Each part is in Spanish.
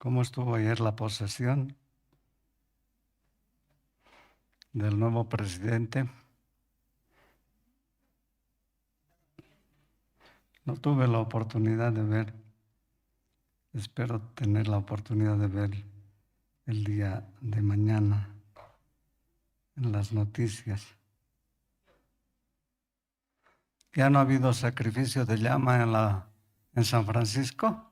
¿Cómo estuvo ayer la posesión del nuevo presidente? No tuve la oportunidad de ver. Espero tener la oportunidad de ver el día de mañana en las noticias. ¿Ya no ha habido sacrificio de llama en San Francisco?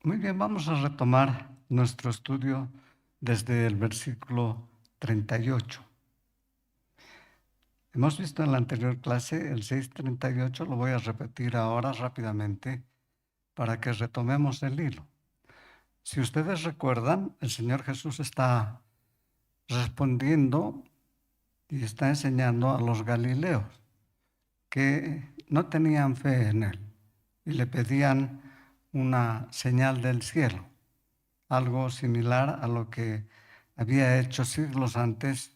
Muy bien, vamos a retomar nuestro estudio desde el versículo 38. Hemos visto en la anterior clase el 6:38, lo voy a repetir ahora rápidamente para que retomemos el hilo. Si ustedes recuerdan, el Señor Jesús está respondiendo y está enseñando a los galileos que no tenían fe en Él y le pedían una señal del cielo, algo similar a lo que había hecho siglos antes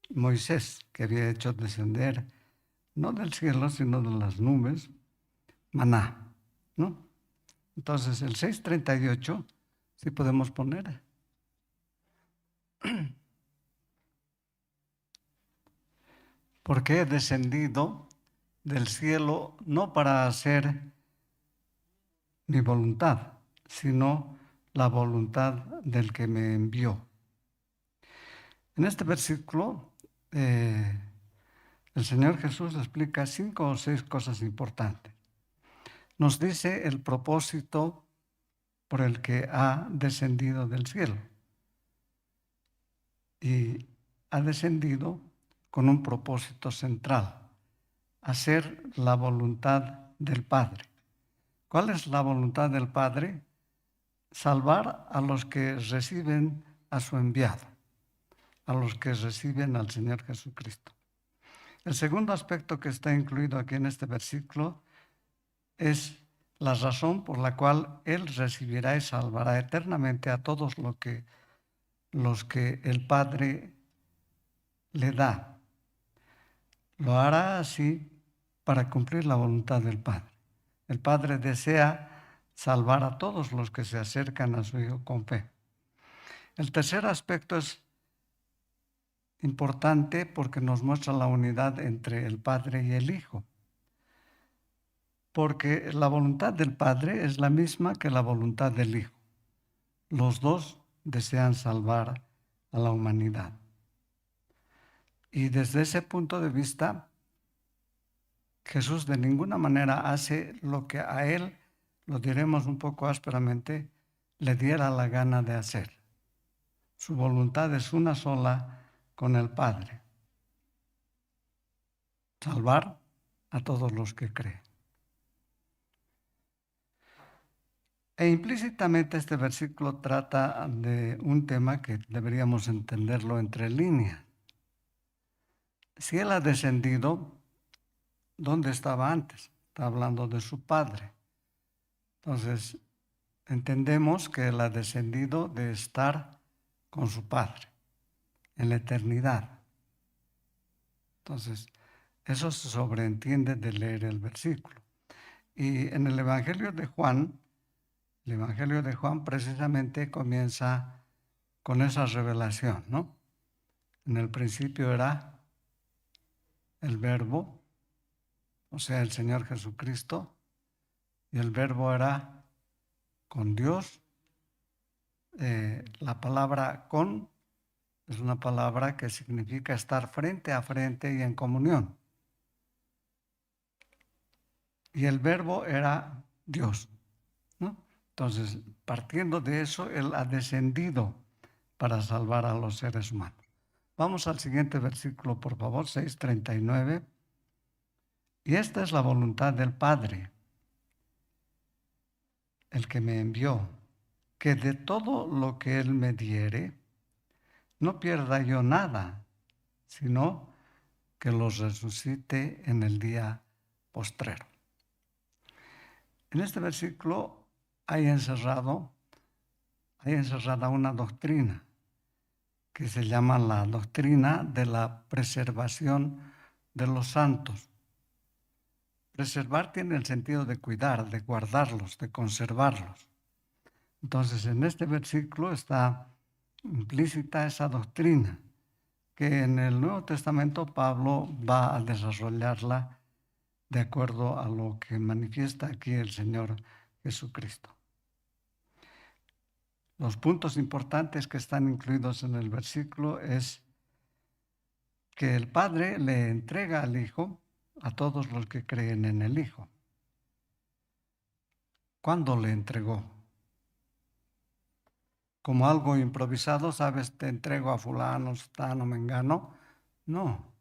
Moisés, que había hecho descender, no del cielo, sino de las nubes, maná, ¿no? Entonces, el 6:38, sí podemos poner. Porque he descendido del cielo no para hacer mi voluntad, sino la voluntad del que me envió. En este versículo, el Señor Jesús explica 5 o 6 cosas importantes. Nos dice el propósito por el que ha descendido del cielo. Y ha descendido con un propósito central: hacer la voluntad del Padre. ¿Cuál es la voluntad del Padre? Salvar a los que reciben a su enviado, a los que reciben al Señor Jesucristo. El segundo aspecto que está incluido aquí en este versículo es la razón por la cual Él recibirá y salvará eternamente a todos los que el Padre le da. Lo hará así para cumplir la voluntad del Padre. El Padre desea salvar a todos los que se acercan a su Hijo con fe. El tercer aspecto es importante porque nos muestra la unidad entre el Padre y el Hijo. Porque la voluntad del Padre es la misma que la voluntad del Hijo. Los dos desean salvar a la humanidad. Y desde ese punto de vista, Jesús de ninguna manera hace lo que a Él, lo diremos un poco ásperamente, le diera la gana de hacer. Su voluntad es una sola con el Padre: salvar a todos los que creen. E implícitamente este versículo trata de un tema que deberíamos entenderlo entre líneas. Si Él ha descendido, ¿dónde estaba antes? Está hablando de su Padre. Entonces, entendemos que Él ha descendido de estar con su Padre en la eternidad. Entonces, eso se sobreentiende de leer el versículo. Y en el Evangelio de Juan precisamente comienza con esa revelación, ¿no? En el principio era el Verbo, o sea, el Señor Jesucristo, y el Verbo era con Dios. La palabra con es una palabra que significa estar frente a frente y en comunión. Y el Verbo era Dios, ¿no? Entonces, partiendo de eso, Él ha descendido para salvar a los seres humanos. Vamos al siguiente versículo, por favor, 6:39. Y esta es la voluntad del Padre, el que me envió, que de todo lo que Él me diere, no pierda yo nada, sino que los resucite en el día postrero. En este versículo hay encerrada una doctrina, que se llama la doctrina de la preservación de los santos. Preservar tiene el sentido de cuidar, de guardarlos, de conservarlos. Entonces, en este versículo está implícita esa doctrina, que en el Nuevo Testamento Pablo va a desarrollarla de acuerdo a lo que manifiesta aquí el Señor Jesucristo. Los puntos importantes que están incluidos en el versículo es que el Padre le entrega al Hijo a todos los que creen en el Hijo. ¿Cuándo le entregó? Como algo improvisado, ¿sabes? Te entrego a fulano, sutano, mengano. No.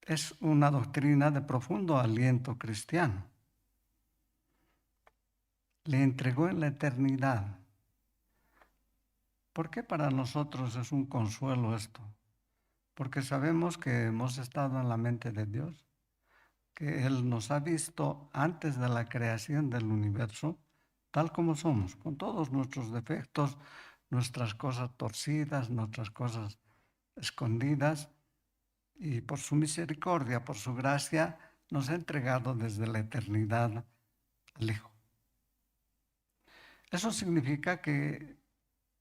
Es una doctrina de profundo aliento cristiano. Le entregó en la eternidad. ¿Por qué para nosotros es un consuelo esto? Porque sabemos que hemos estado en la mente de Dios, que Él nos ha visto antes de la creación del universo, tal como somos, con todos nuestros defectos, nuestras cosas torcidas, nuestras cosas escondidas, y por su misericordia, por su gracia, nos ha entregado desde la eternidad al Hijo. Eso significa que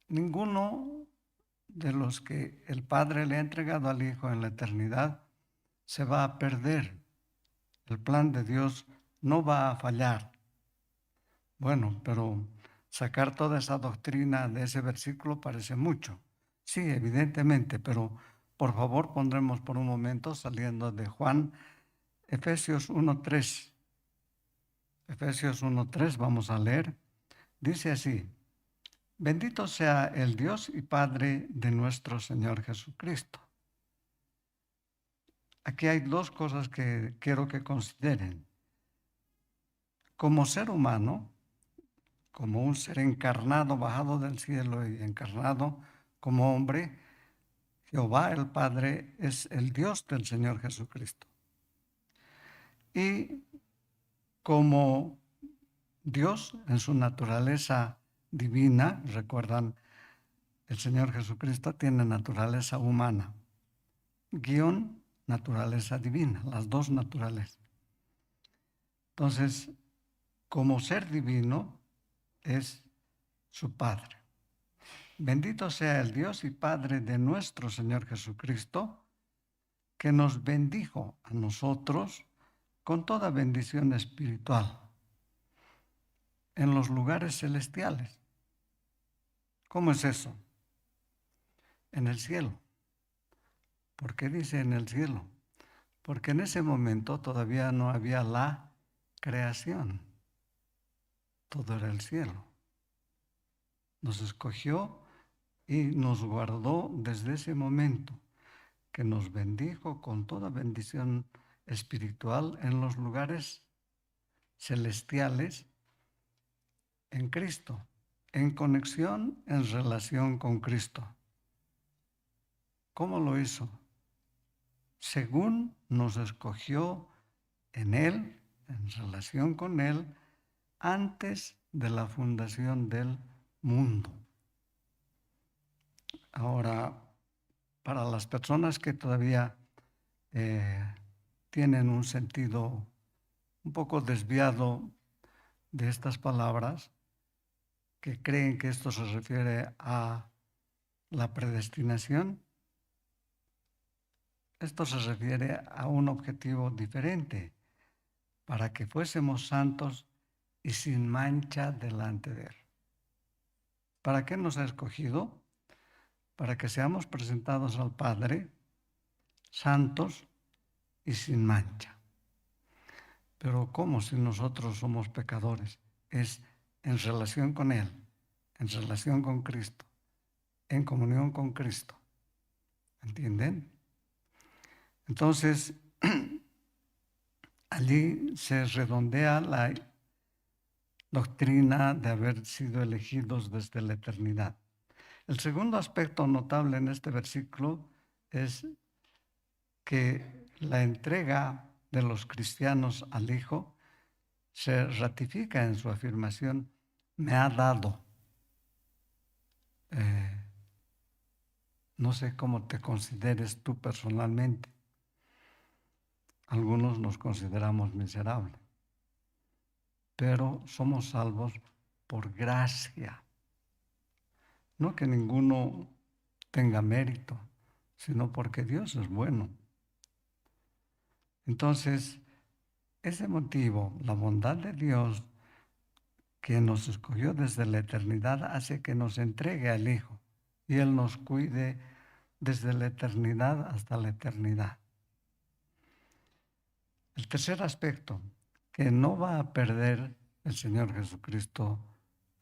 ninguno de los que el Padre le ha entregado al Hijo en la eternidad se va a perder. El plan de Dios no va a fallar. Bueno, pero sacar toda esa doctrina de ese versículo parece mucho. Sí, evidentemente, pero por favor pondremos por un momento, saliendo de Juan, Efesios 1:3. Efesios 1:3, vamos a leer. Dice así: bendito sea el Dios y Padre de nuestro Señor Jesucristo. Aquí hay dos cosas que quiero que consideren. Como ser humano, como un ser encarnado, bajado del cielo y encarnado como hombre, Jehová el Padre es el Dios del Señor Jesucristo. Y como Dios en su naturaleza divina, recuerdan, el Señor Jesucristo tiene naturaleza humana, guión naturaleza divina, las dos naturalezas. Entonces, como ser divino es su Padre. Bendito sea el Dios y Padre de nuestro Señor Jesucristo, que nos bendijo a nosotros con toda bendición espiritual en los lugares celestiales. ¿Cómo es eso? En el cielo. ¿Por qué dice en el cielo? Porque en ese momento todavía no había la creación. Todo era el cielo. Nos escogió y nos guardó desde ese momento, que nos bendijo con toda bendición espiritual en los lugares celestiales en Cristo, en conexión, en relación con Cristo. ¿Cómo lo hizo? Según nos escogió en Él, en relación con Él, antes de la fundación del mundo. Ahora, para las personas que todavía tienen un sentido un poco desviado de estas palabras, que creen que esto se refiere a la predestinación, esto se refiere a un objetivo diferente, para que fuésemos santos y sin mancha delante de Él. ¿Para qué nos ha escogido? Para que seamos presentados al Padre santos y sin mancha. Pero ¿cómo si nosotros somos pecadores? Es en relación con Él, en relación con Cristo, en comunión con Cristo. ¿Entienden? Entonces, allí se redondea la doctrina de haber sido elegidos desde la eternidad. El segundo aspecto notable en este versículo es que la entrega de los cristianos al Hijo se ratifica en su afirmación: me ha dado. no sé cómo te consideres tú personalmente. Algunos nos consideramos miserables, pero somos salvos por gracia. No que ninguno tenga mérito, sino porque Dios es bueno. Entonces, ese motivo, la bondad de Dios, que nos escogió desde la eternidad, hace que nos entregue al Hijo y Él nos cuide desde la eternidad hasta la eternidad. El tercer aspecto, que no va a perder el Señor Jesucristo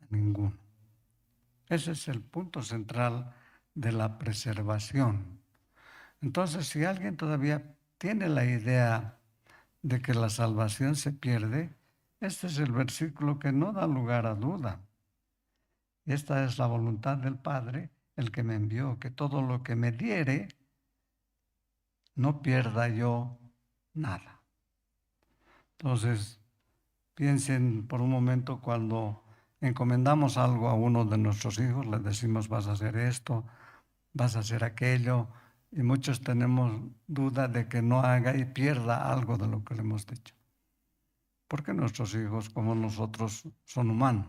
a ninguno. Ese es el punto central de la preservación. Entonces, si alguien todavía tiene la idea de que la salvación se pierde, este es el versículo que no da lugar a duda. Esta es la voluntad del Padre, el que me envió, que todo lo que me diere, no pierda yo nada. Entonces, piensen por un momento cuando encomendamos algo a uno de nuestros hijos, le decimos vas a hacer esto, vas a hacer aquello, y muchos tenemos duda de que no haga y pierda algo de lo que le hemos dicho. Porque nuestros hijos, como nosotros, son humanos.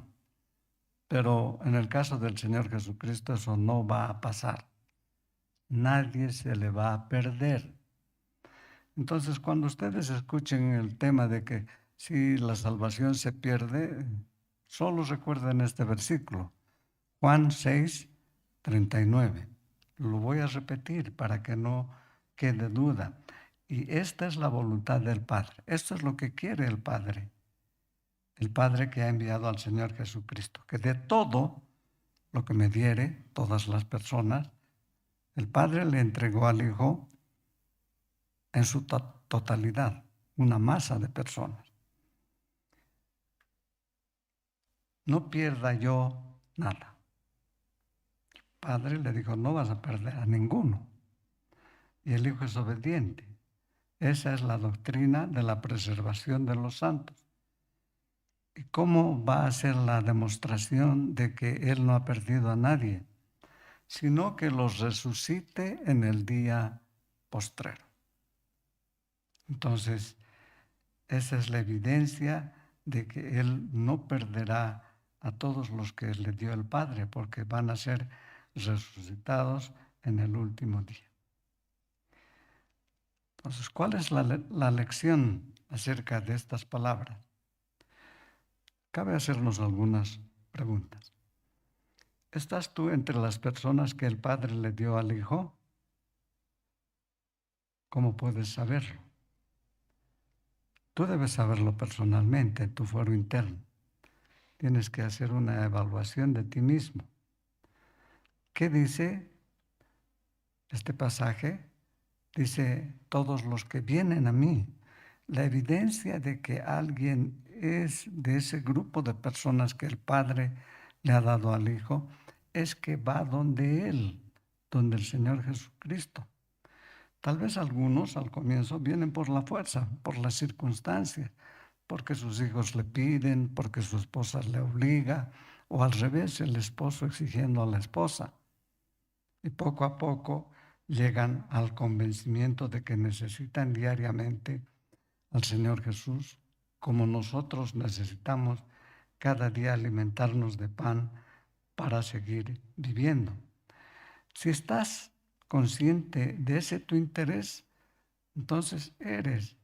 Pero en el caso del Señor Jesucristo eso no va a pasar. Nadie se le va a perder. Entonces, cuando ustedes escuchen el tema de que si la salvación se pierde, solo recuerden este versículo, Juan 6:39. Lo voy a repetir para que no quede duda. Y esta es la voluntad del Padre. Esto es lo que quiere el Padre que ha enviado al Señor Jesucristo, que de todo lo que me diere, todas las personas, el Padre le entregó al Hijo en su totalidad, una masa de personas. No pierda yo nada. El Padre le dijo, no vas a perder a ninguno. Y el Hijo es obediente. Esa es la doctrina de la preservación de los santos. ¿Y cómo va a ser la demostración de que Él no ha perdido a nadie? Sino que los resucite en el día postrero. Entonces, esa es la evidencia de que Él no perderá a todos los que le dio el Padre, porque van a ser resucitados en el último día. Entonces, ¿cuál es la lección acerca de estas palabras? Cabe hacernos algunas preguntas. ¿Estás tú entre las personas que el Padre le dio al Hijo? ¿Cómo puedes saberlo? Tú debes saberlo personalmente, en tu foro interno. Tienes que hacer una evaluación de ti mismo. ¿Qué dice este pasaje? Dice, todos los que vienen a mí. La evidencia de que alguien es de ese grupo de personas que el Padre le ha dado al Hijo es que va donde Él, donde el Señor Jesucristo. Tal vez algunos al comienzo vienen por la fuerza, por las circunstancias, porque sus hijos le piden, porque su esposa le obliga, o al revés, el esposo exigiendo a la esposa. Y poco a poco llegan al convencimiento de que necesitan diariamente al Señor Jesús, como nosotros necesitamos cada día alimentarnos de pan para seguir viviendo. Si estás consciente de ese tu interés, entonces eres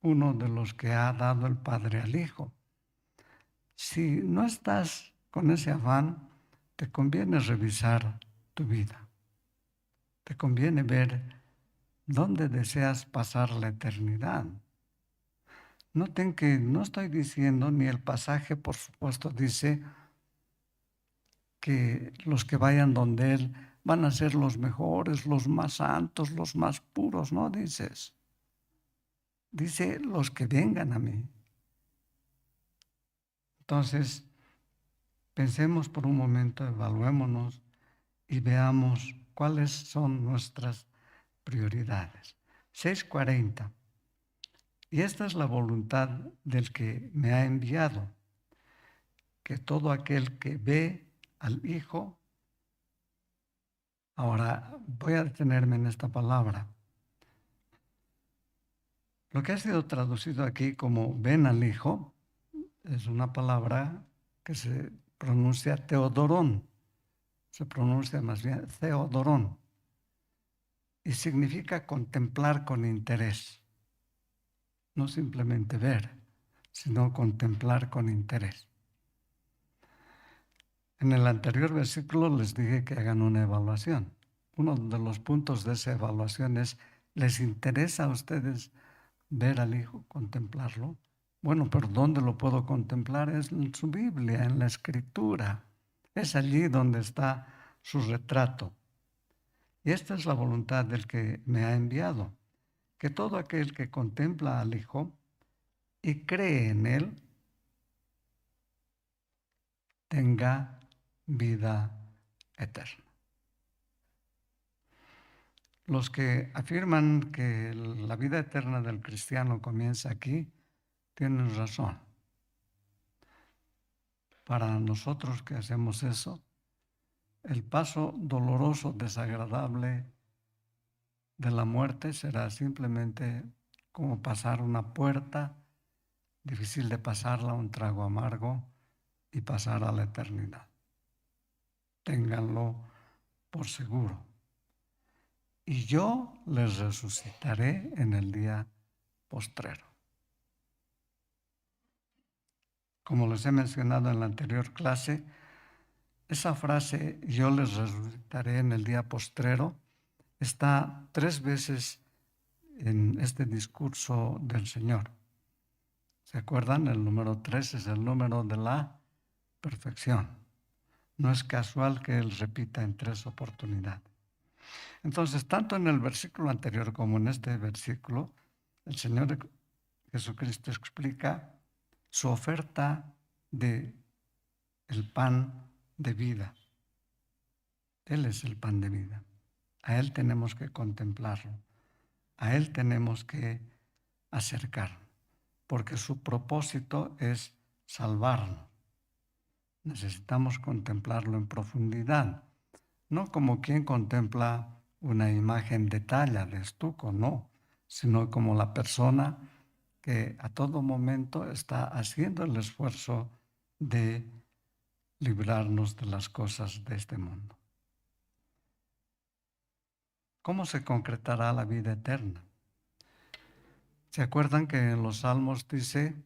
uno de los que ha dado el Padre al Hijo. Si no estás con ese afán, te conviene revisar tu vida. Te conviene ver dónde deseas pasar la eternidad. Noten que no estoy diciendo, ni el pasaje, por supuesto, dice que los que vayan donde Él van a ser los mejores, los más santos, los más puros, no dices. Dice los que vengan a mí. Entonces, pensemos por un momento, evaluémonos y veamos cuáles son nuestras prioridades. 6:40. Y esta es la voluntad del que me ha enviado, que todo aquel que ve al Hijo Ahora, voy a detenerme en esta palabra. Lo que ha sido traducido aquí como ven al Hijo es una palabra que se pronuncia teodorón, se pronuncia más bien theodorón, y significa contemplar con interés, no simplemente ver, sino contemplar con interés. En el anterior versículo les dije que hagan una evaluación. Uno de los puntos de esa evaluación es, ¿les interesa a ustedes ver al Hijo, contemplarlo? Bueno, pero ¿dónde lo puedo contemplar? Es en su Biblia, en la Escritura. Es allí donde está su retrato. Y esta es la voluntad del que me ha enviado, que todo aquel que contempla al Hijo y cree en Él, tenga vida eterna. Los que afirman que la vida eterna del cristiano comienza aquí, tienen razón. Para nosotros que hacemos eso, el paso doloroso, desagradable de la muerte será simplemente como pasar una puerta, difícil de pasarla, un trago amargo, y pasar a la eternidad. Ténganlo por seguro. Y yo les resucitaré en el día postrero. Como les he mencionado en la anterior clase, esa frase, yo les resucitaré en el día postrero, está 3 veces en este discurso del Señor. ¿Se acuerdan? El número 3 es el número de la perfección. No es casual que Él repita en 3 oportunidades. Entonces, tanto en el versículo anterior como en este versículo, el Señor Jesucristo explica su oferta de el pan de vida. Él es el pan de vida. A Él tenemos que contemplarlo. A Él tenemos que acercarnos, porque su propósito es salvarnos. Necesitamos contemplarlo en profundidad, no como quien contempla una imagen de talla, de estuco, no, sino como la persona que a todo momento está haciendo el esfuerzo de librarnos de las cosas de este mundo. ¿Cómo se concretará la vida eterna? ¿Se acuerdan que en los Salmos dice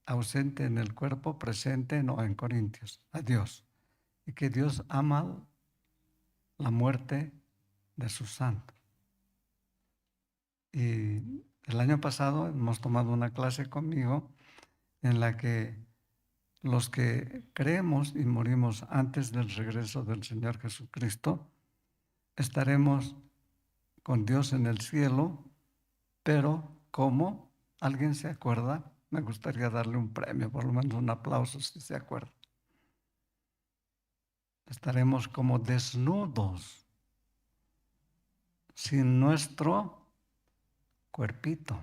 ausente en el cuerpo, presente, no, en Corintios, a Dios? Y que Dios ama la muerte de sus santos. Y el año pasado hemos tomado una clase conmigo en la que los que creemos y morimos antes del regreso del Señor Jesucristo, estaremos con Dios en el cielo, pero ¿cómo? ¿Alguien se acuerda? Me gustaría darle un premio, por lo menos un aplauso si se acuerda. Estaremos como desnudos, sin nuestro cuerpito.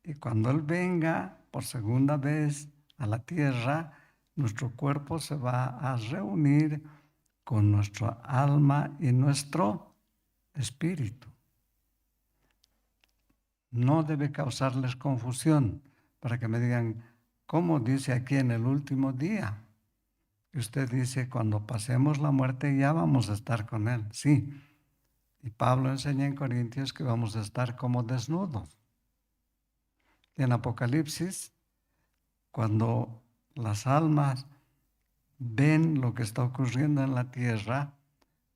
Y cuando Él venga por segunda vez a la tierra, nuestro cuerpo se va a reunir con nuestra alma y nuestro espíritu. No debe causarles confusión para que me digan, ¿cómo dice aquí en el último día? Y usted dice, cuando pasemos la muerte ya vamos a estar con Él. Sí. Y Pablo enseña en Corintios que vamos a estar como desnudos. Y en Apocalipsis, cuando las almas ven lo que está ocurriendo en la tierra,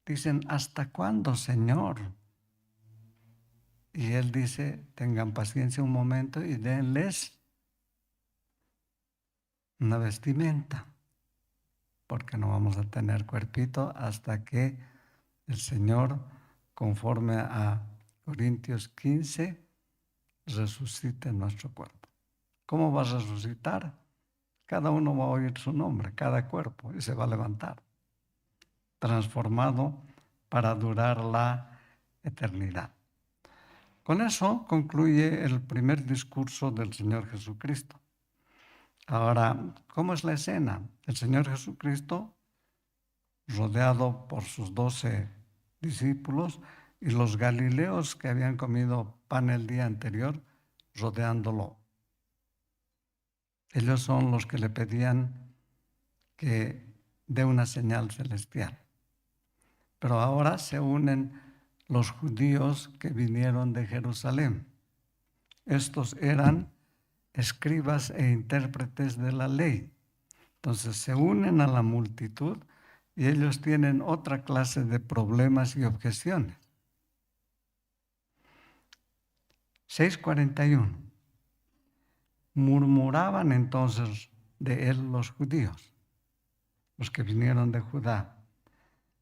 dicen, ¿hasta cuándo, Señor? Y Él dice, tengan paciencia un momento y denles una vestimenta, porque no vamos a tener cuerpito hasta que el Señor, conforme a Corintios 15, resucite nuestro cuerpo. ¿Cómo va a resucitar? Cada uno va a oír su nombre, cada cuerpo, y se va a levantar, transformado para durar la eternidad. Con eso concluye el primer discurso del Señor Jesucristo. Ahora, ¿cómo es la escena? El Señor Jesucristo, rodeado por sus 12 discípulos y los galileos que habían comido pan el día anterior rodeándolo. Ellos son los que le pedían que dé una señal celestial. Pero ahora se unen los judíos que vinieron de Jerusalén. Estos eran escribas e intérpretes de la ley. Entonces se unen a la multitud y ellos tienen otra clase de problemas y objeciones. 6:41. Murmuraban entonces de él los judíos, los que vinieron de Judá,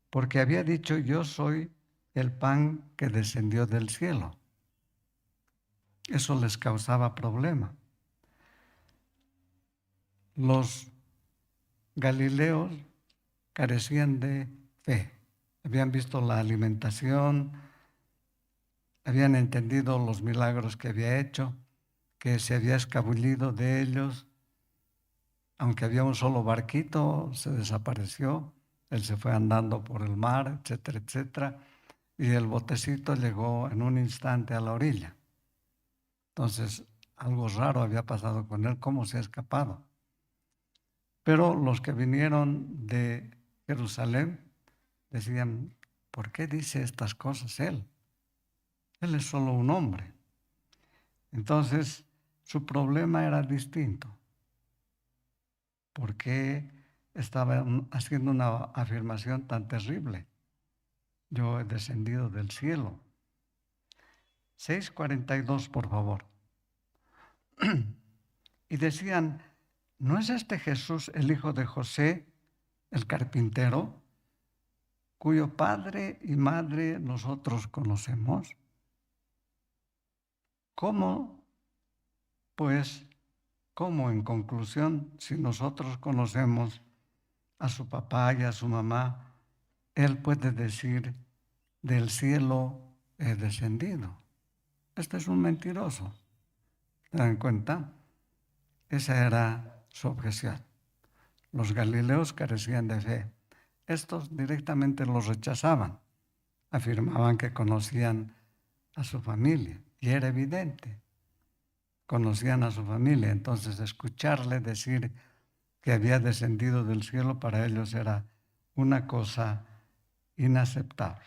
porque había dicho: yo soy el pan que descendió del cielo. Eso les causaba problema. Los galileos carecían de fe. Habían visto la alimentación, habían entendido los milagros que había hecho, que se había escabullido de ellos. Aunque había un solo barquito, se desapareció. Él se fue andando por el mar, etcétera, etcétera. Y el botecito llegó en un instante a la orilla. Entonces, algo raro había pasado con él. ¿Cómo se ha escapado? Pero los que vinieron de Jerusalén decían: ¿por qué dice estas cosas él? Él es solo un hombre. Entonces, su problema era distinto. ¿Por qué estaba haciendo una afirmación tan terrible? Yo he descendido del cielo. 6:42, por favor. Y decían: ¿no es este Jesús el hijo de José, el carpintero, cuyo padre y madre nosotros conocemos? ¿Cómo, pues, en conclusión, si nosotros conocemos a su papá y a su mamá, él puede decir: del cielo he descendido? Este es un mentiroso. ¿Se dan cuenta? Esa era su objeción. Los galileos carecían de fe. Estos directamente los rechazaban. Afirmaban que conocían a su familia, y era evidente. Conocían a su familia, entonces escucharle decir que había descendido del cielo para ellos era una cosa inaceptable.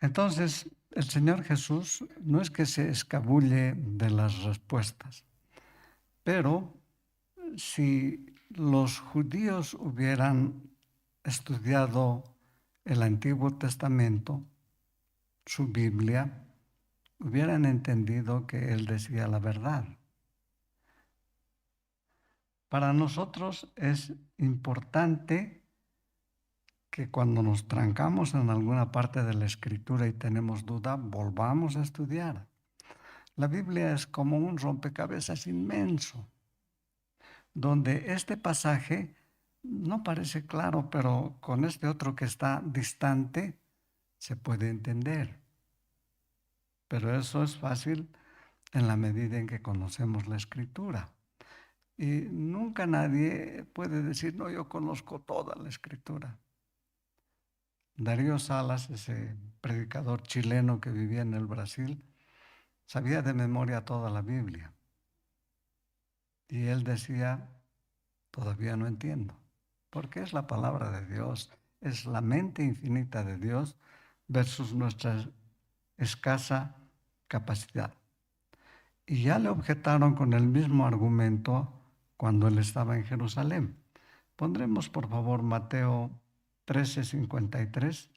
Entonces, el Señor Jesús no es que se escabulle de las respuestas, pero si los judíos hubieran estudiado el Antiguo Testamento, su Biblia, hubieran entendido que Él decía la verdad. Para nosotros es importante que cuando nos trancamos en alguna parte de la Escritura y tenemos duda, volvamos a estudiar. La Biblia es como un rompecabezas inmenso, donde este pasaje no parece claro, pero con este otro que está distante se puede entender. Pero eso es fácil en la medida en que conocemos la Escritura. Y nunca nadie puede decir: no, yo conozco toda la Escritura. Darío Salas, ese predicador chileno que vivía en el Brasil, sabía de memoria toda la Biblia. Y él decía: todavía no entiendo, porque es la palabra de Dios, es la mente infinita de Dios versus nuestra escasa capacidad. Y ya le objetaron con el mismo argumento cuando él estaba en Jerusalén. Pondremos, por favor, Mateo 13:53.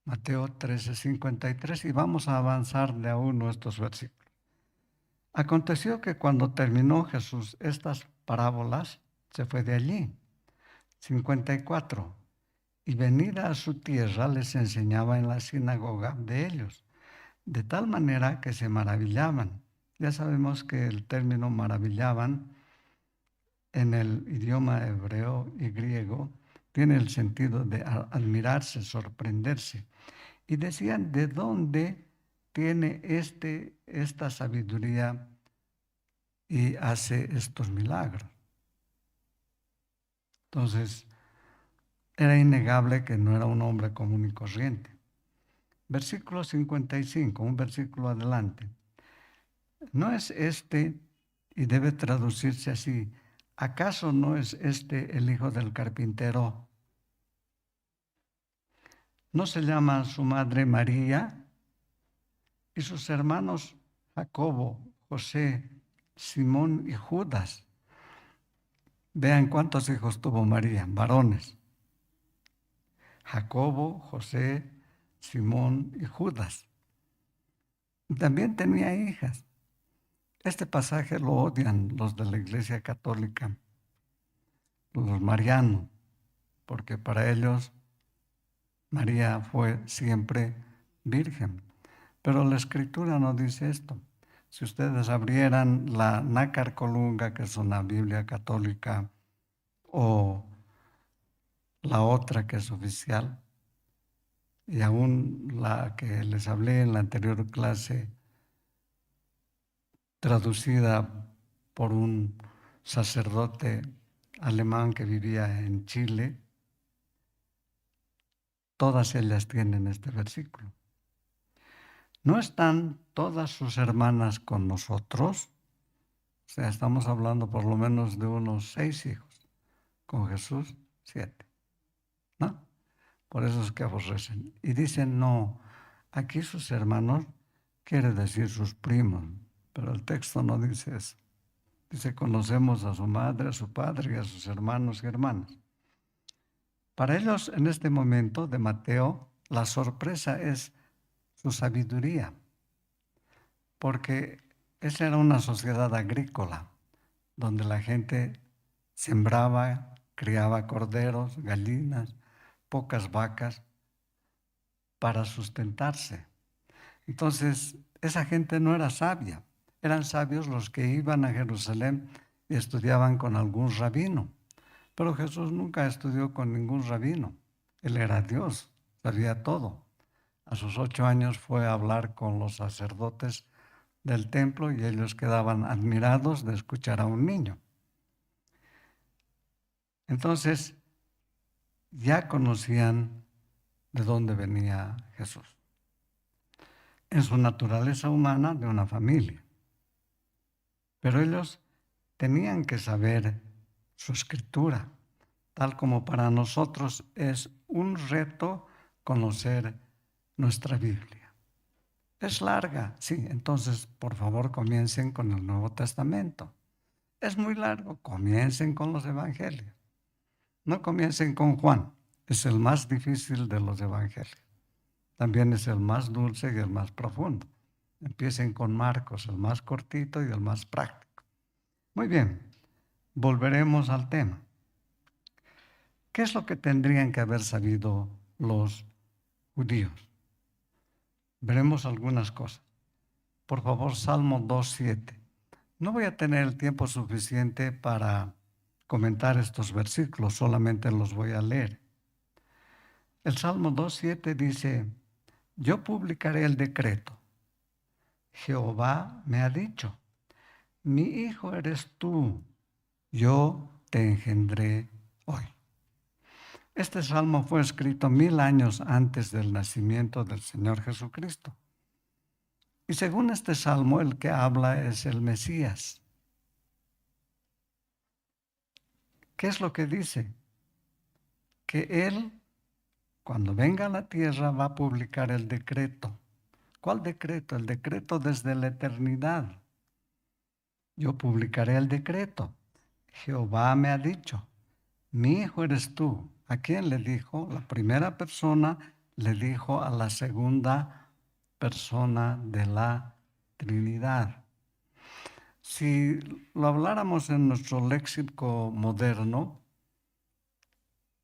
Mateo 13:53, y vamos a avanzar de a uno estos versículos. Aconteció que cuando terminó Jesús estas parábolas, se fue de allí. 54. Y venida a su tierra les enseñaba en la sinagoga de ellos, de tal manera que se maravillaban. Ya sabemos que el término maravillaban en el idioma hebreo y griego tiene el sentido de admirarse, sorprenderse. Y decían: ¿de dónde tiene esta sabiduría y hace estos milagros. Entonces, era innegable que no era un hombre común y corriente. Versículo 55, un versículo adelante. ¿No es este, y debe traducirse así, acaso no es este el hijo del carpintero? ¿No se llama su madre María y sus hermanos Jacobo, José, Simón y Judas? Vean cuántos hijos tuvo María, varones. Jacobo, José, Simón y Judas. También tenía hijas. Este pasaje lo odian los de la Iglesia Católica, los marianos, porque para ellos María fue siempre virgen. Pero la Escritura no dice esto. Si ustedes abrieran la Nácar Colunga, que es una Biblia católica, o la otra que es oficial, y aún la que les hablé en la anterior clase, traducida por un sacerdote alemán que vivía en Chile, todas ellas tienen este versículo. ¿No están todas sus hermanas con nosotros? O sea, estamos hablando por lo menos de unos 6 hijos. Con Jesús, 7. ¿No? Por eso es que aborrecen. Y dicen, no, aquí sus hermanos quiere decir sus primos, pero el texto no dice eso. Dice, conocemos a su madre, a su padre y a sus hermanos y hermanas. Para ellos, en este momento de Mateo, la sorpresa es su sabiduría, porque esa era una sociedad agrícola, donde la gente sembraba, criaba corderos, gallinas, pocas vacas, para sustentarse. Entonces, esa gente no era sabia. Eran sabios los que iban a Jerusalén y estudiaban con algún rabino. Pero Jesús nunca estudió con ningún rabino. Él era Dios, sabía todo. A sus 8 años fue a hablar con los sacerdotes del templo y ellos quedaban admirados de escuchar a un niño. Entonces, ya conocían de dónde venía Jesús. En su naturaleza humana de una familia. Pero ellos tenían que saber su escritura, tal como para nosotros es un reto conocer nuestra Biblia. Es larga, sí, entonces por favor comiencen con el Nuevo Testamento. Es muy largo, comiencen con los evangelios. No comiencen con Juan, es el más difícil de los evangelios. También es el más dulce y el más profundo. Empiecen con Marcos, el más cortito y el más práctico. Muy bien, volveremos al tema. ¿Qué es lo que tendrían que haber sabido los judíos? Veremos algunas cosas. Por favor, Salmo 2:7. No voy a tener el tiempo suficiente para comentar estos versículos, solamente los voy a leer. El Salmo 2:7 dice, yo publicaré el decreto. Jehová me ha dicho, mi hijo eres tú, yo te engendré hoy. Este salmo fue escrito 1000 años antes del nacimiento del Señor Jesucristo. Y según este salmo, el que habla es el Mesías. ¿Qué es lo que dice? Que Él, cuando venga a la tierra, va a publicar el decreto. ¿Cuál decreto? El decreto desde la eternidad. Yo publicaré el decreto. Jehová me ha dicho, mi hijo eres tú. ¿A quién le dijo? La primera persona le dijo a la segunda persona de la Trinidad. Si lo habláramos en nuestro léxico moderno,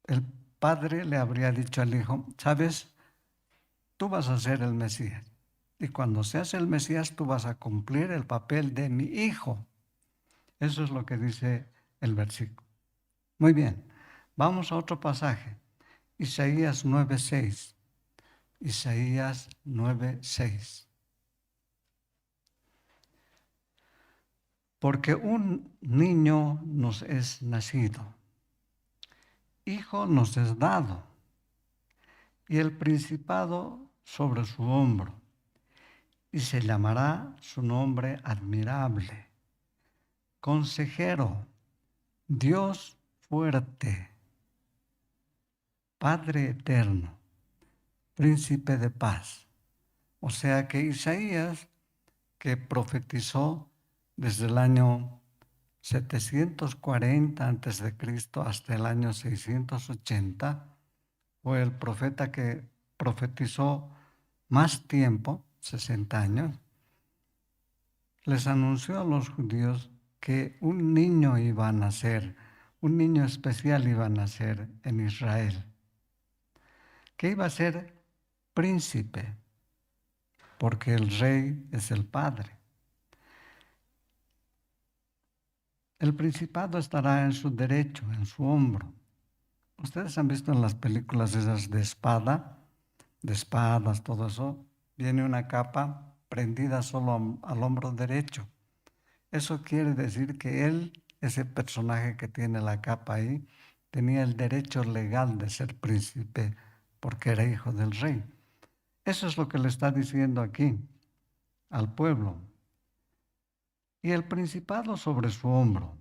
el padre le habría dicho al hijo, ¿sabes? Tú vas a ser el Mesías. Y cuando seas el Mesías, tú vas a cumplir el papel de mi hijo. Eso es lo que dice el versículo. Muy bien, vamos a otro pasaje. Isaías 9:6. Isaías 9:6. Porque un niño nos es nacido, hijo nos es dado, y el principado sobre su hombro, y se llamará su nombre admirable, consejero, Dios fuerte, Padre eterno, príncipe de paz. O sea que Isaías, que profetizó desde el año 740 a.C. hasta el año 680, fue el profeta que profetizó más tiempo, 60 años, les anunció a los judíos que un niño iba a nacer, un niño especial iba a nacer en Israel, que iba a ser príncipe, porque el rey es el padre. El principado estará en su derecho, en su hombro. Ustedes han visto en las películas esas de espada, de espadas, todo eso, viene una capa prendida solo al hombro derecho. Eso quiere decir que él, ese personaje que tiene la capa ahí, tenía el derecho legal de ser príncipe porque era hijo del rey. Eso es lo que le está diciendo aquí al pueblo. Y el principado sobre su hombro.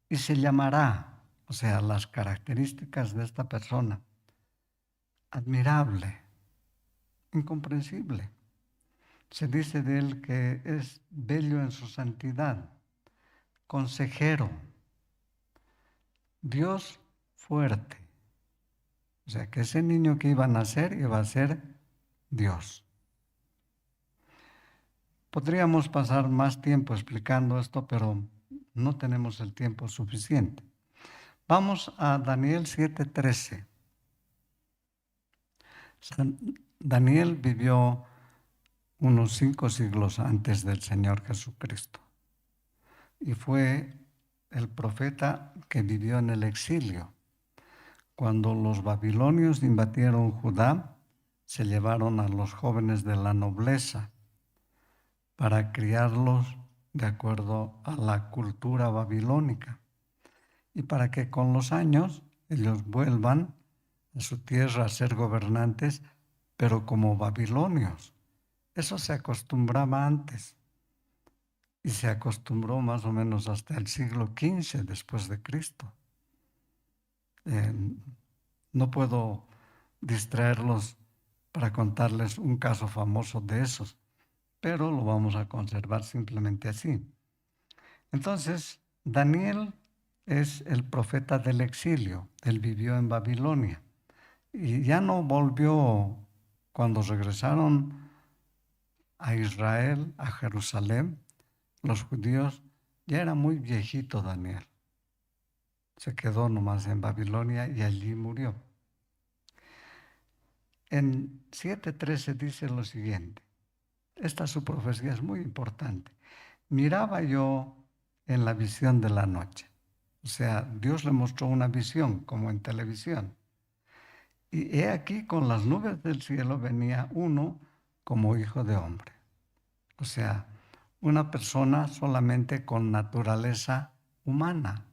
Y se llamará, o sea, las características de esta persona, admirable, incomprensible. Se dice de él que es bello en su santidad, consejero, Dios fuerte. O sea, que ese niño que iba a nacer iba a ser Dios. Podríamos pasar más tiempo explicando esto, pero no tenemos el tiempo suficiente. Vamos a Daniel 7:13. Daniel vivió unos 5 siglos antes del Señor Jesucristo y fue el profeta que vivió en el exilio. Cuando los babilonios invadieron Judá, se llevaron a los jóvenes de la nobleza para criarlos de acuerdo a la cultura babilónica y para que con los años ellos vuelvan a su tierra a ser gobernantes, pero como babilonios. Eso se acostumbraba antes y se acostumbró más o menos hasta el siglo XV después de Cristo. No puedo distraerlos para contarles un caso famoso de esos, pero lo vamos a conservar simplemente así. Entonces, Daniel es el profeta del exilio. Él vivió en Babilonia y ya no volvió cuando regresaron a Israel, a Jerusalén. Los judíos, ya era muy viejito Daniel. Se quedó nomás en Babilonia y allí murió. En 7:13 dice lo siguiente. Esta su profecía es muy importante. Miraba yo en la visión de la noche. O sea, Dios le mostró una visión como en televisión. Y he aquí con las nubes del cielo venía uno como hijo de hombre. O sea, una persona solamente con naturaleza humana,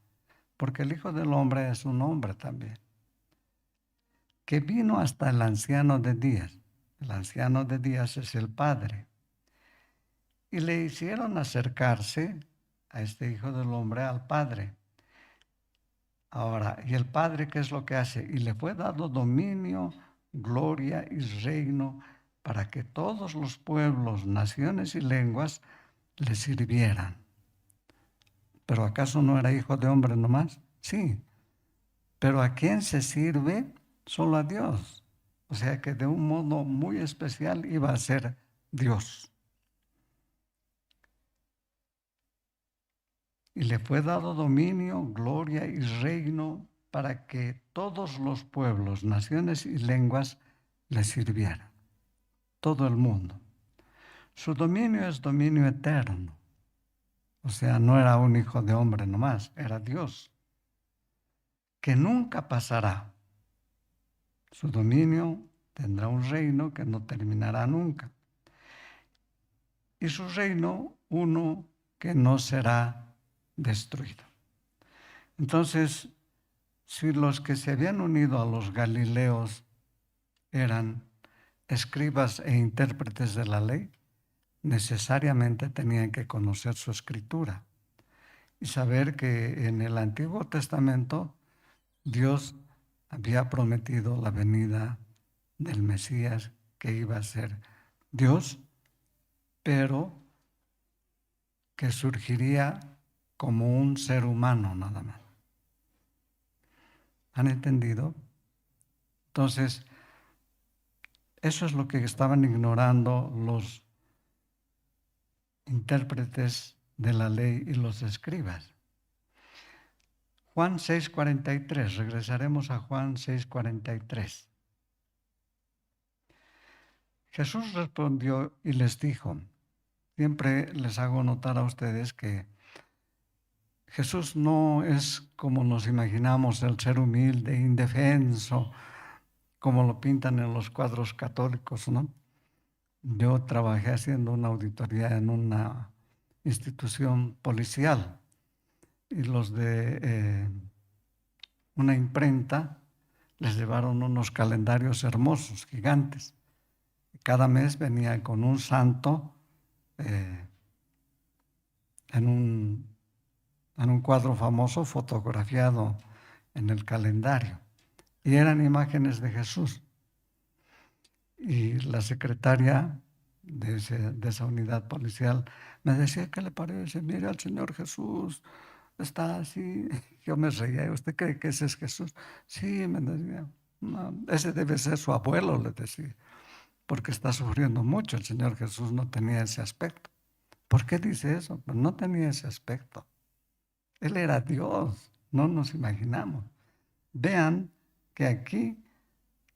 porque el Hijo del Hombre es un hombre también, que vino hasta el anciano de días. El anciano de días es el Padre. Y le hicieron acercarse a este Hijo del Hombre al Padre. Ahora, ¿y el Padre qué es lo que hace? Y le fue dado dominio, gloria y reino para que todos los pueblos, naciones y lenguas le sirvieran. ¿Pero acaso no era hijo de hombre nomás? Sí. ¿Pero a quién se sirve? Solo a Dios. O sea que de un modo muy especial iba a ser Dios. Y le fue dado dominio, gloria y reino para que todos los pueblos, naciones y lenguas le sirvieran. Todo el mundo. Su dominio es dominio eterno. O sea, no era un hijo de hombre nomás, era Dios, que nunca pasará. Su dominio tendrá un reino que no terminará nunca. Y su reino, uno que no será destruido. Entonces, si los que se habían unido a los galileos eran escribas e intérpretes de la ley, necesariamente tenían que conocer su escritura y saber que en el Antiguo Testamento Dios había prometido la venida del Mesías, que iba a ser Dios, pero que surgiría como un ser humano nada más. ¿Han entendido? Entonces, eso es lo que estaban ignorando los intérpretes de la ley y los escribas. Juan 6:43, regresaremos a Juan 6:43. Jesús respondió y les dijo, siempre les hago notar a ustedes que Jesús no es como nos imaginamos, el ser humilde, indefenso, como lo pintan en los cuadros católicos, ¿no? Yo trabajé haciendo una auditoría en una institución policial y los de una imprenta les llevaron unos calendarios hermosos, gigantes. Cada mes venía con un santo en un cuadro famoso fotografiado en el calendario. Y eran imágenes de Jesús. Y la secretaria de esa unidad policial me decía, ¿qué le parece? Mire al Señor Jesús, está así. Yo me reía, ¿usted cree que ese es Jesús? Sí, me decía, no, ese debe ser su abuelo, le decía, porque está sufriendo mucho. El Señor Jesús no tenía ese aspecto. ¿Por qué dice eso? Pues no tenía ese aspecto. Él era Dios, no nos imaginamos. Vean que aquí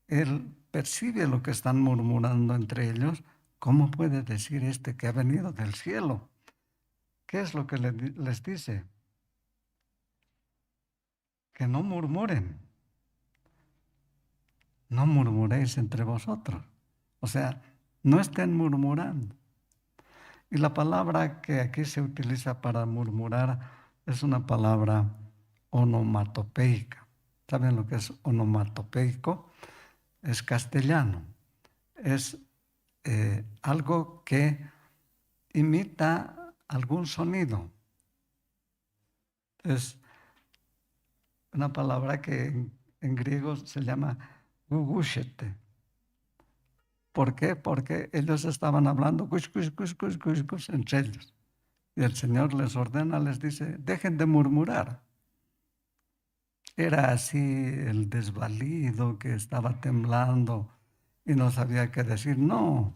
Él percibe lo que están murmurando entre ellos. ¿Cómo puede decir este que ha venido del cielo? ¿Qué es lo que les dice? Que no murmuren. No murmuréis entre vosotros. O sea, no estén murmurando. Y la palabra que aquí se utiliza para murmurar es una palabra onomatopeica. ¿Saben lo que es onomatopeico? Es castellano. Es algo que imita algún sonido. Es una palabra que en griego se llama gugushete. ¿Por qué? Porque ellos estaban hablando entre ellos. Y el Señor les ordena, les dice, dejen de murmurar. Era así el desvalido que estaba temblando y no sabía qué decir. No,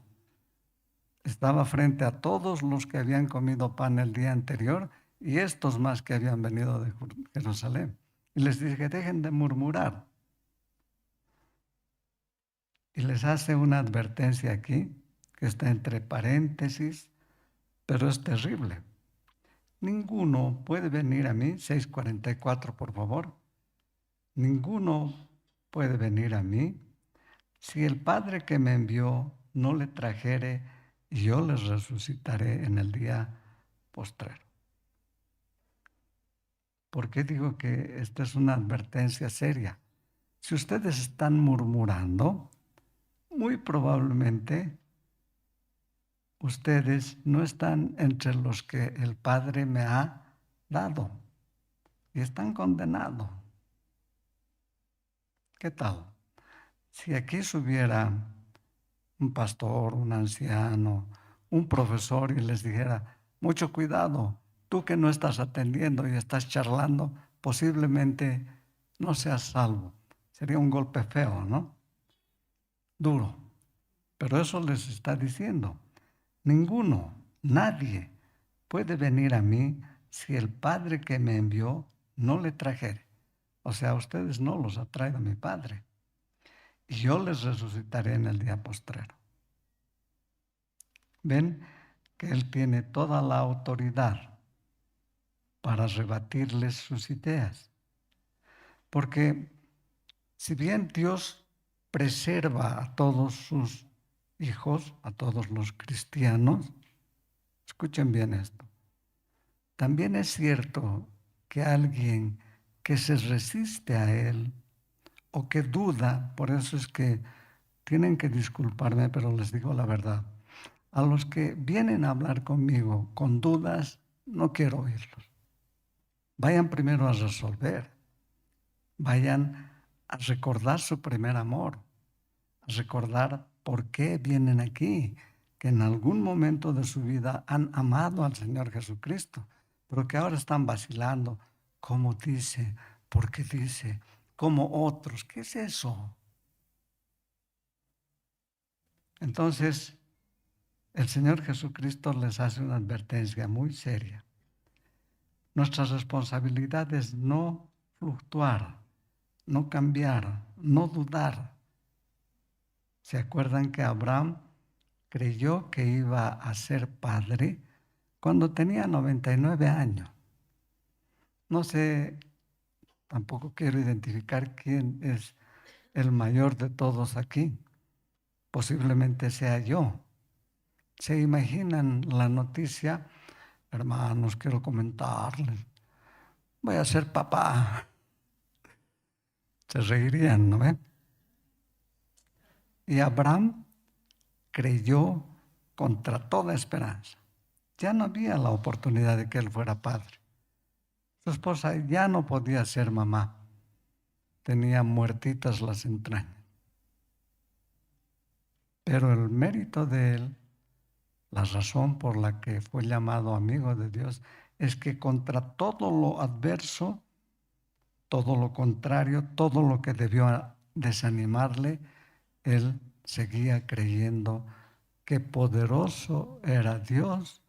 estaba frente a todos los que habían comido pan el día anterior y estos más que habían venido de Jerusalén. Y les dije, dejen de murmurar. Y les hace una advertencia aquí, que está entre paréntesis, pero es terrible. Ninguno puede venir a mí, 6:44 por favor, ninguno puede venir a mí si el Padre que me envió no le trajere y yo les resucitaré en el día postrero. ¿Por qué digo que esta es una advertencia seria? Si ustedes están murmurando, muy probablemente ustedes no están entre los que el Padre me ha dado y están condenados. ¿Qué tal? Si aquí subiera un pastor, un anciano, un profesor y les dijera, mucho cuidado, tú que no estás atendiendo y estás charlando, posiblemente no seas salvo. Sería un golpe feo, ¿no? Duro. Pero eso les está diciendo. Ninguno, nadie puede venir a mí si el Padre que me envió no le trajere. O sea, a ustedes no los ha traído mi Padre. Y yo les resucitaré en el día postrero. Ven que Él tiene toda la autoridad para rebatirles sus ideas. Porque si bien Dios preserva a todos sus hijos, a todos los cristianos, escuchen bien esto, también es cierto que alguien que se resiste a Él o que duda, por eso es que tienen que disculparme, pero les digo la verdad. A los que vienen a hablar conmigo con dudas, no quiero oírlos. Vayan primero a resolver. Vayan a recordar su primer amor, a recordar por qué vienen aquí, que en algún momento de su vida han amado al Señor Jesucristo, pero que ahora están vacilando. ¿Cómo dice? ¿Por qué dice? Como otros. ¿Qué es eso? Entonces, el Señor Jesucristo les hace una advertencia muy seria. Nuestra responsabilidad es no fluctuar, no cambiar, no dudar. ¿Se acuerdan que Abraham creyó que iba a ser padre cuando tenía 99 años? No sé, tampoco quiero identificar quién es el mayor de todos aquí. Posiblemente sea yo. ¿Se imaginan la noticia? Hermanos, quiero comentarles. Voy a ser papá. Se reirían, ¿no ven? Y Abraham creyó contra toda esperanza. Ya no había la oportunidad de que él fuera padre. Su esposa ya no podía ser mamá. Tenía muertitas las entrañas. Pero el mérito de él, la razón por la que fue llamado amigo de Dios, es que contra todo lo adverso, todo lo contrario, todo lo que debió desanimarle, él seguía creyendo que poderoso era Dios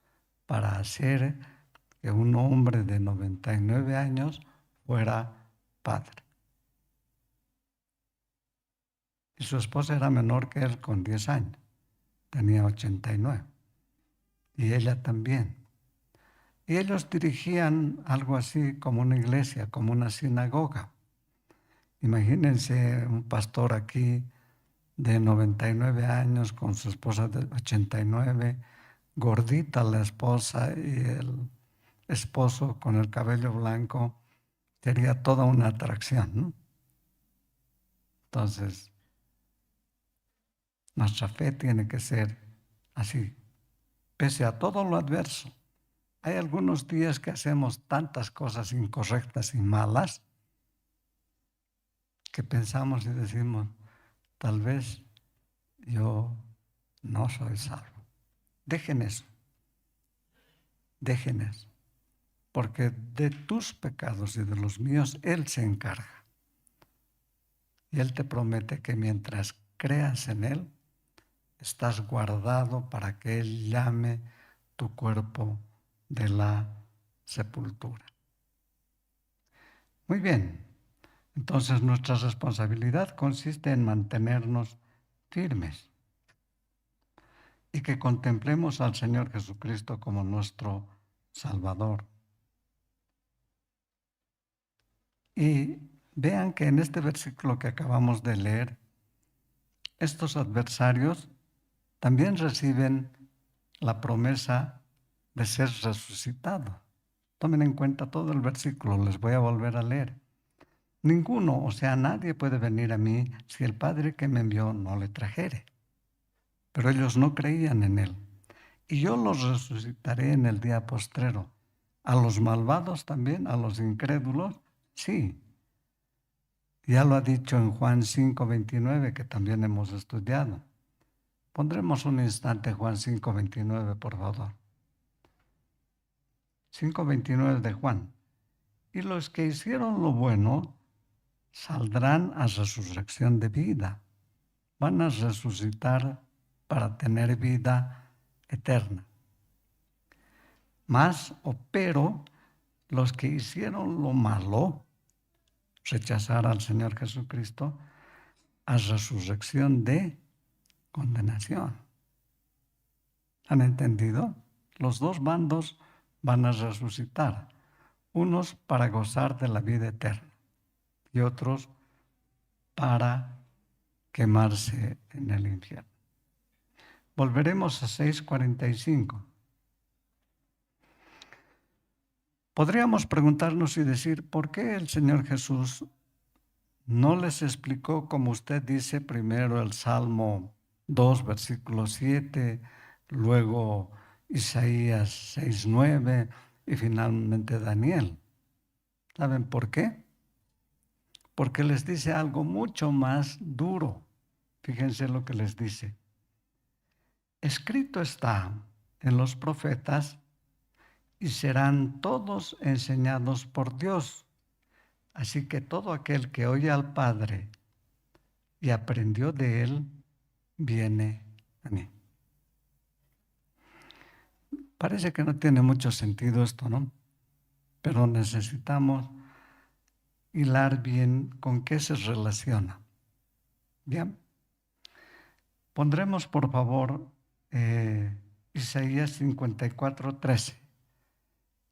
para hacer que un hombre de 99 años fuera padre. Y su esposa era menor que él con 10 años, tenía 89. Y ella también. Y ellos dirigían algo así como una iglesia, como una sinagoga. Imagínense un pastor aquí de 99 años con su esposa de 89, gordita la esposa y el esposo con el cabello blanco, sería toda una atracción, ¿no? Entonces, nuestra fe tiene que ser así, pese a todo lo adverso. Hay algunos días que hacemos tantas cosas incorrectas y malas que pensamos y decimos, tal vez yo no soy salvo. Dejen eso, dejen eso, porque de tus pecados y de los míos Él se encarga. Y Él te promete que mientras creas en Él, estás guardado para que Él llame tu cuerpo de la sepultura. Muy bien, entonces nuestra responsabilidad consiste en mantenernos firmes y que contemplemos al Señor Jesucristo como nuestro Salvador. Y vean que en este versículo que acabamos de leer, estos adversarios también reciben la promesa de ser resucitado. Tomen en cuenta todo el versículo, les voy a volver a leer. Ninguno, o sea, nadie puede venir a mí si el Padre que me envió no le trajere. Pero ellos no creían en Él. Y yo los resucitaré en el día postrero. A los malvados también, a los incrédulos, sí. Ya lo ha dicho en Juan 5:29, que también hemos estudiado. Pondremos un instante Juan 5:29, por favor. 5:29 de Juan. Y los que hicieron lo bueno saldrán a resurrección de vida. Van a resucitar para tener vida eterna. Pero los que hicieron lo malo, rechazar al Señor Jesucristo, a resurrección de condenación. ¿Han entendido? Los dos bandos van a resucitar, unos para gozar de la vida eterna y otros para quemarse en el infierno. Volveremos a 6:45. Podríamos preguntarnos y decir, ¿por qué el Señor Jesús no les explicó, como usted dice, primero el Salmo 2, versículo 7, luego Isaías 6, 9 y finalmente Daniel? ¿Saben por qué? Porque les dice algo mucho más duro. Fíjense lo que les dice. Escrito está en los profetas y serán todos enseñados por Dios. Así que todo aquel que oye al Padre y aprendió de él, viene a mí. Parece que no tiene mucho sentido esto, ¿no? Pero necesitamos hilar bien con qué se relaciona. Bien. Pondremos, por favor, Isaías 54, 13.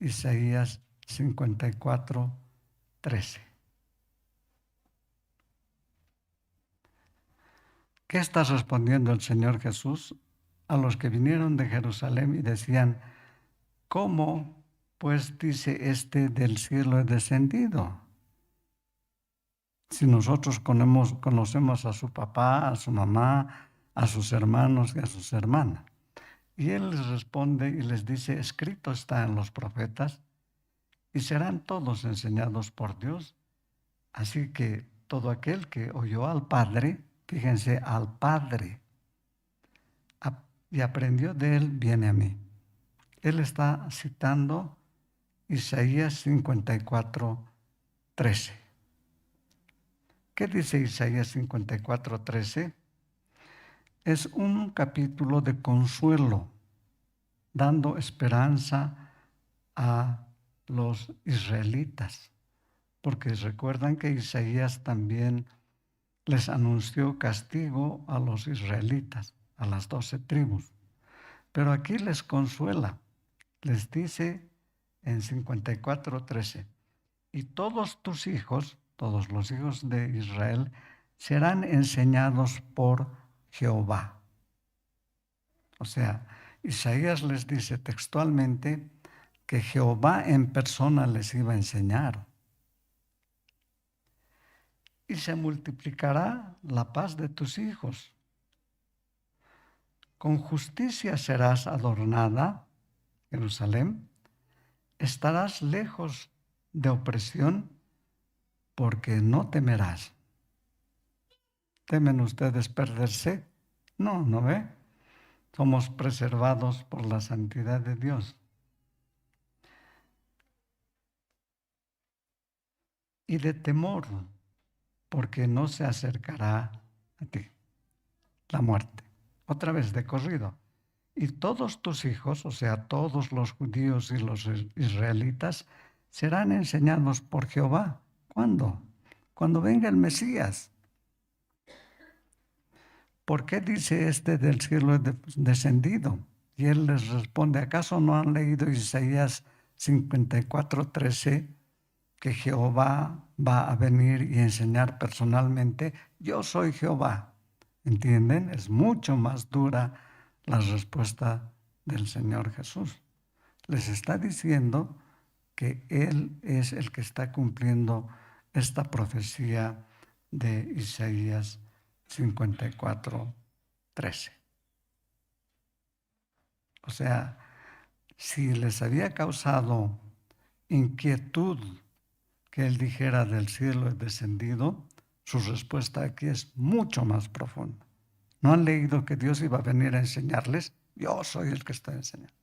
Isaías 54, 13. ¿Qué está respondiendo el Señor Jesús a los que vinieron de Jerusalén y decían, ¿cómo pues dice este del cielo he descendido? Si nosotros conocemos a su papá, a su mamá, a sus hermanos y a sus hermanas. Y él les responde y les dice, escrito está en los profetas, y serán todos enseñados por Dios. Así que todo aquel que oyó al Padre, fíjense, al Padre, y aprendió de él, viene a mí. Él está citando Isaías 54, 13. ¿Qué dice Isaías 54, 13? Es un capítulo de consuelo, dando esperanza a los israelitas, porque recuerdan que Isaías también les anunció castigo a los israelitas, a las 12 tribus. Pero aquí les consuela, les dice en 54:13, y todos tus hijos, todos los hijos de Israel, serán enseñados por Jehová. O sea, Isaías les dice textualmente que Jehová en persona les iba a enseñar. Y se multiplicará la paz de tus hijos. Con justicia serás adornada, Jerusalén. Estarás lejos de opresión, porque no temerás. ¿Temen ustedes perderse? No, ¿no ve? Somos preservados por la santidad de Dios. Y de temor, porque no se acercará a ti la muerte. Otra vez de corrido. Y todos tus hijos, o sea, todos los judíos y los israelitas, serán enseñados por Jehová. ¿Cuándo? Cuando venga el Mesías. ¿Por qué dice este del cielo descendido? Y él les responde, ¿acaso no han leído Isaías 54:13? Que Jehová va a venir y enseñar personalmente. Yo soy Jehová. ¿Entienden? Es mucho más dura la respuesta del Señor Jesús. Les está diciendo que Él es el que está cumpliendo esta profecía de Isaías 54:13. O sea, si les había causado inquietud que Él dijera del cielo he descendido, su respuesta aquí es mucho más profunda. ¿No han leído que Dios iba a venir a enseñarles? Yo soy el que está enseñando.